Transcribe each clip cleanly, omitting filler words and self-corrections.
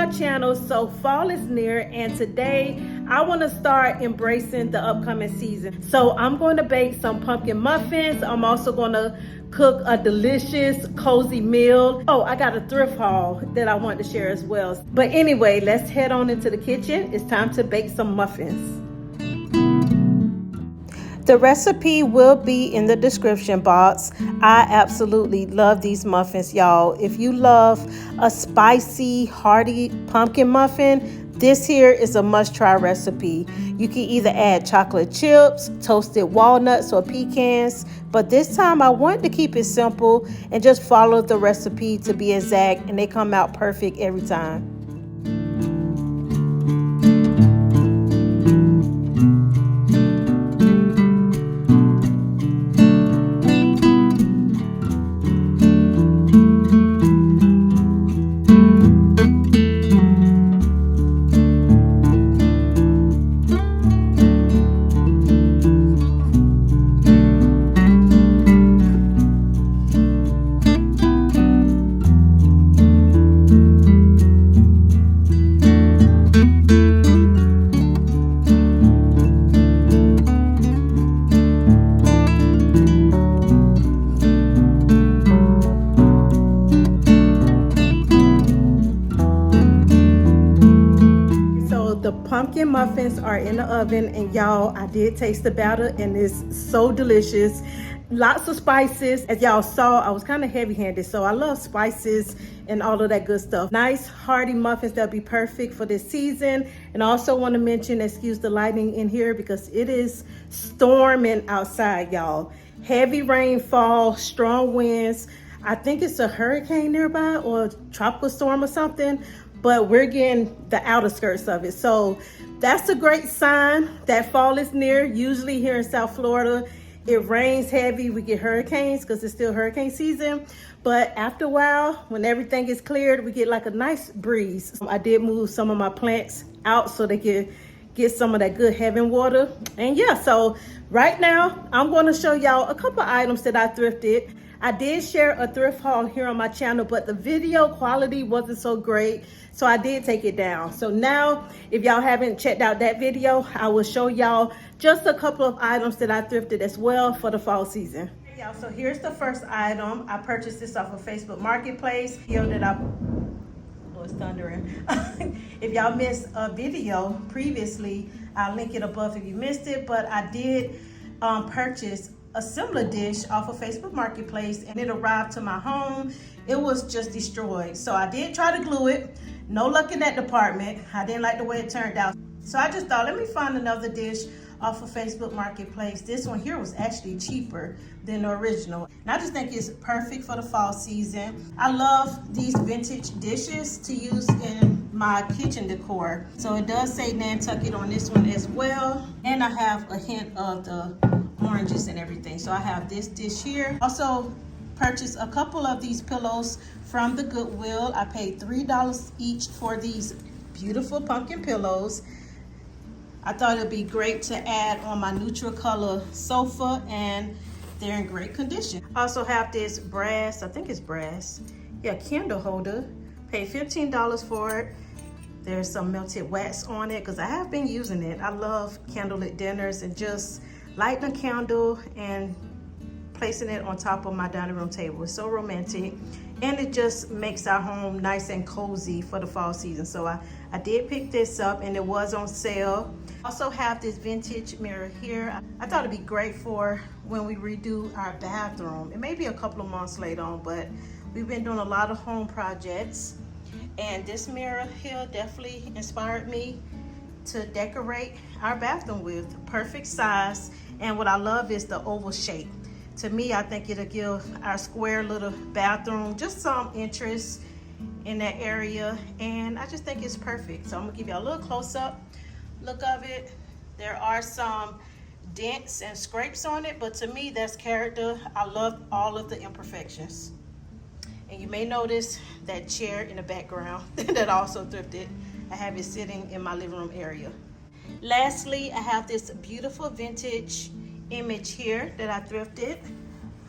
my channel. So fall is near, and today I want to start embracing the upcoming season. So I'm going to bake some pumpkin muffins. I'm also going to cook a delicious cozy meal. Oh, I got a thrift haul that I want to share as well. But anyway, let's head on into the kitchen. It's time to bake some muffins. The recipe will be in the description box. I absolutely love these muffins, y'all. If you love a spicy, hearty pumpkin muffin, this here is a must-try recipe. You can either add chocolate chips, toasted walnuts, or pecans, but this time I wanted to keep it simple and just follow the recipe to be exact, and they come out perfect every time. The pumpkin muffins are in the oven, and y'all, I did taste the batter and it's so delicious. Lots of spices. As y'all saw, I was kind of heavy-handed, so I love spices and all of that good stuff. Nice hearty muffins that'll be perfect for this season. And I also want to mention, excuse the lighting in here because it is storming outside, y'all. Heavy rainfall, strong winds. I think it's a hurricane nearby or a tropical storm or something, but we're getting the outer skirts of it. So that's a great sign that fall is near. Usually here in South Florida, it rains heavy. We get hurricanes because it's still hurricane season. But after a while, when everything is cleared, we get like a nice breeze. I did move some of my plants out so they could get some of that good heaven water. And yeah, so right now, I'm going to show y'all a couple items that I thrifted. I did share a thrift haul here on my channel, but the video quality wasn't so great, so I did take it down. So now, if y'all haven't checked out that video, I will show y'all just a couple of items that I thrifted as well for the fall season. Hey, y'all, so here's the first item. I purchased this off of Facebook Marketplace. Here that oh, it's thundering. If y'all missed a video previously, I'll link it above if you missed it, but I did purchase a similar dish off of Facebook Marketplace, and it arrived to my home. It was just destroyed. So I did try to glue it. No luck in that department. I didn't like the way it turned out. So I just thought, let me find another dish off of Facebook Marketplace. This one here was actually cheaper than the original. And I just think it's perfect for the fall season. I love these vintage dishes to use in my kitchen decor. So it does say Nantucket on this one as well. And I have a hint of the oranges and everything. So I have this dish here. Also purchased a couple of these pillows from the Goodwill. I paid $3 each for these beautiful pumpkin pillows. I thought it'd be great to add on my neutral color sofa, and they're in great condition. I also have this brass, I think it's brass, yeah, candle holder. Paid $15 for it. There's some melted wax on it because I have been using it. I love candlelit dinners and just lighting a candle and placing it on top of my dining room table. It's so romantic, and it just makes our home nice and cozy for the fall season. So I did pick this up, and it was on sale. Also have this vintage mirror here. I thought it'd be great for when we redo our bathroom. It may be a couple of months later on, but we've been doing a lot of home projects, and this mirror here definitely inspired me to decorate our bathroom with. Perfect size, and what I love is the oval shape. To me, I think it'll give our square little bathroom just some interest in that area, and I just think it's perfect. So I'm gonna give you a little close-up look of it. There are some dents and scrapes on it, but to me, that's character. I love all of the imperfections. And you may notice that chair in the background that I also thrifted. I have it sitting in my living room area. Lastly, I have this beautiful vintage image here that I thrifted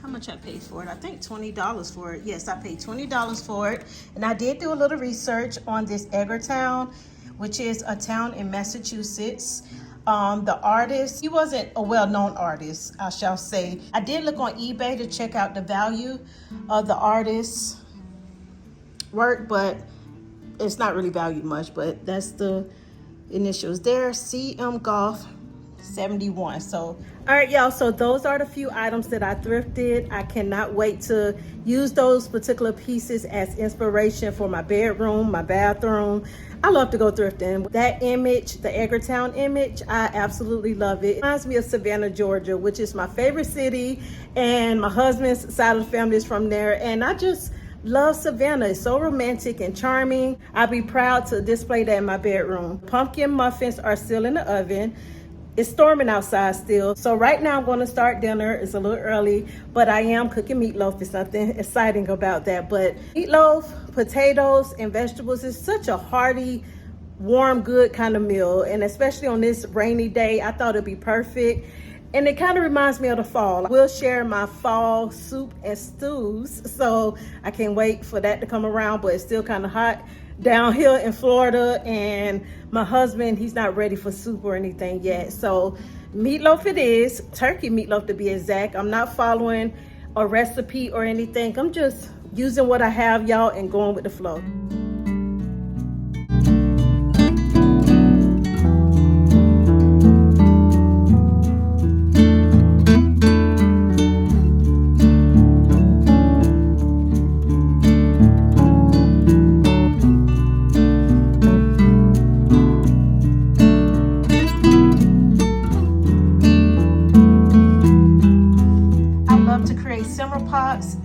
how much I paid for it. I think $20 for it. Yes, I paid $20 for it. And I did do a little research on this Edgartown, which is a town in Massachusetts. The artist, he wasn't a well-known artist, I shall say. I did look on eBay to check out the value of the artist's work, but it's not really valued much. But that's the initials there, CM Golf 71. So all right, y'all, so those are the few items that I thrifted. I cannot wait to use those particular pieces as inspiration for my bedroom, my bathroom. I love to go thrifting. That image, the Edgartown image, I absolutely love it. It reminds me of Savannah, Georgia, which is my favorite city, and my husband's side of the family is from there, and I just love Savannah. It's so romantic and charming. I'd be proud to display that in my bedroom. Pumpkin muffins are still in the oven. It's storming outside still. So right now I'm going to start dinner. It's a little early, but I am cooking meatloaf. There's something exciting about that. But meatloaf, potatoes, and vegetables is such a hearty, warm, good kind of meal. And especially on this rainy day, I thought it'd be perfect. And it kind of reminds me of the fall. I will share my fall soup and stews. So I can't wait for that to come around, but it's still kind of hot down here in Florida, and my husband, he's not ready for soup or anything yet. So meatloaf it is, turkey meatloaf to be exact. I'm not following a recipe or anything. I'm just using what I have, y'all, and going with the flow.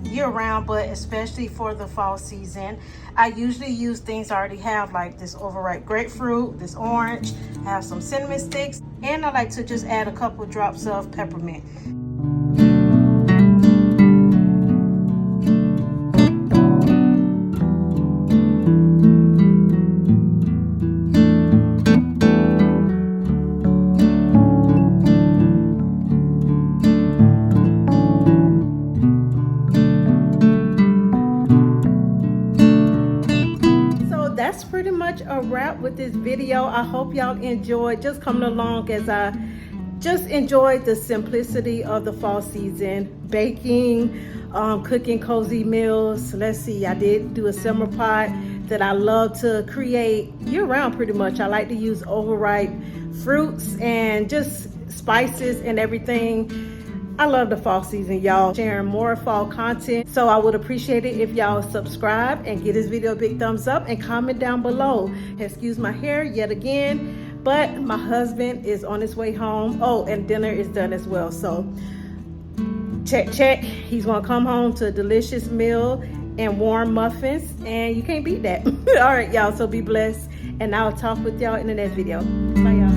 Year-round, but especially for the fall season. I usually use things I already have, like this overripe grapefruit, this orange, have some cinnamon sticks, and I like to just add a couple drops of peppermint. That's pretty much a wrap with this video. I hope y'all enjoyed just coming along as I just enjoyed the simplicity of the fall season, baking, cooking cozy meals. Let's see, I did do a simmer pot that I love to create year-round pretty much. I like to use overripe fruits and just spices and everything. I love the fall season, y'all. Sharing more fall content. So I would appreciate it if y'all subscribe and give this video a big thumbs up and comment down below. Excuse my hair yet again, but my husband is on his way home. Oh, and dinner is done as well. So check. He's gonna come home to a delicious meal and warm muffins, and you can't beat that. All right, y'all, so be blessed, and I'll talk with y'all in the next video. Bye, y'all.